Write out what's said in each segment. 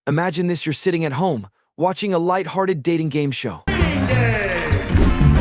Imagine this: you're sitting at home, watching a light-hearted dating game show,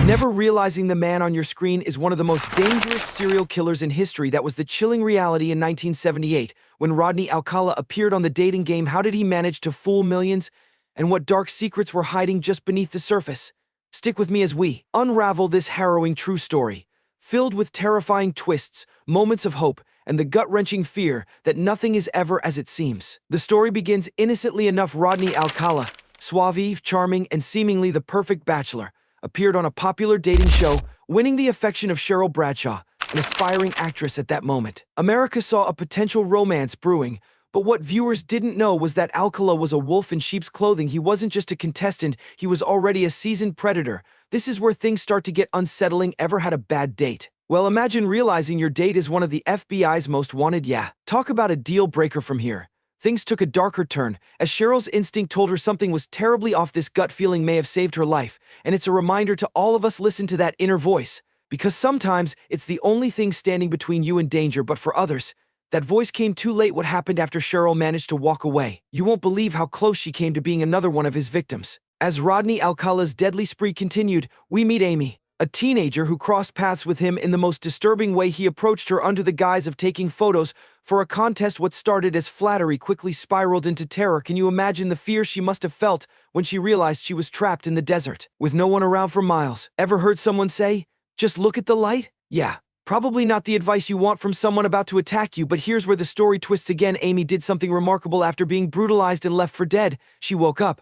never realizing the man on your screen is one of the most dangerous serial killers in history. That was the chilling reality in 1978, when Rodney Alcala appeared on the dating game. How did he manage to fool millions? And what dark secrets were hiding just beneath the surface? Stick with me as we unravel this harrowing true story, filled with terrifying twists, moments of hope, and the gut-wrenching fear that nothing is ever as it seems. The story begins innocently enough. Rodney Alcala, suave, charming, and seemingly the perfect bachelor, appeared on a popular dating show, winning the affection of Cheryl Bradshaw, an aspiring actress at that moment. America saw a potential romance brewing, but what viewers didn't know was that Alcala was a wolf in sheep's clothing. He wasn't just a contestant, he was already a seasoned predator. This is where things start to get unsettling. Ever had a bad date? Well, imagine realizing your date is one of the FBI's most wanted. Yeah, talk about a deal breaker. From here, things took a darker turn, as Cheryl's instinct told her something was terribly off. This gut feeling may have saved her life, and it's a reminder to all of us: listen to that inner voice, because sometimes it's the only thing standing between you and danger. But for others, that voice came too late. What happened after Cheryl managed to walk away? You won't believe how close she came to being another one of his victims. As Rodney Alcala's deadly spree continued, we meet Amy, a teenager who crossed paths with him in the most disturbing way. He approached her under the guise of taking photos for a contest. What started as flattery quickly spiraled into terror. Can you imagine the fear she must have felt when she realized she was trapped in the desert, with no one around for miles? Ever heard someone say, "Just look at the light"? Yeah, probably not the advice you want from someone about to attack you. But here's where the story twists again. Amy did something remarkable. After being brutalized and left for dead, she woke up,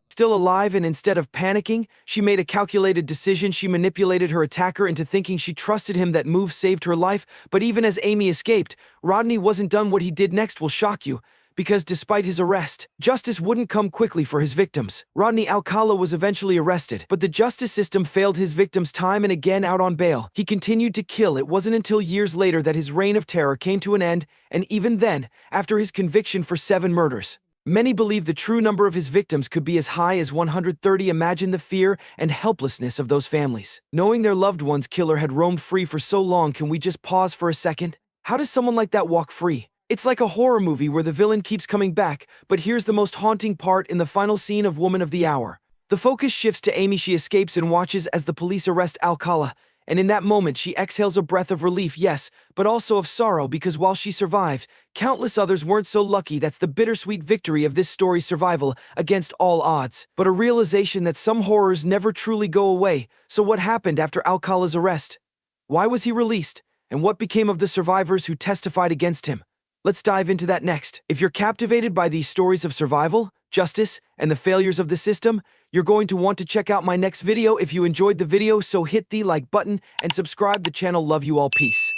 still alive, and instead of panicking, she made a calculated decision. She manipulated her attacker into thinking she trusted him. That move saved her life. But even as Amy escaped, Rodney wasn't done. What he did next will shock you, because despite his arrest, justice wouldn't come quickly for his victims. Rodney Alcala was eventually arrested, but the justice system failed his victims time and again. Out on bail, he continued to kill. It wasn't until years later that his reign of terror came to an end, and even then, after his conviction for 7 murders. Many believe the true number of his victims could be as high as 130. Imagine the fear and helplessness of those families, knowing their loved one's killer had roamed free for so long. Can we just pause for a second? How does someone like that walk free? It's like a horror movie where the villain keeps coming back. But here's the most haunting part. In the final scene of Woman of the Hour, the focus shifts to Amy. She escapes and watches as the police arrest Alcala. And in that moment, she exhales a breath of relief, yes, but also of sorrow, because while she survived, countless others weren't so lucky. That's the bittersweet victory of this story: survival against all odds, but a realization that some horrors never truly go away. So what happened after Alcala's arrest? Why was he released? And what became of the survivors who testified against him? Let's dive into that next. If you're captivated by these stories of survival, justice, and the failures of the system, you're going to want to check out my next video. If you enjoyed the video, so hit the like button and subscribe the channel. Love you all. Peace.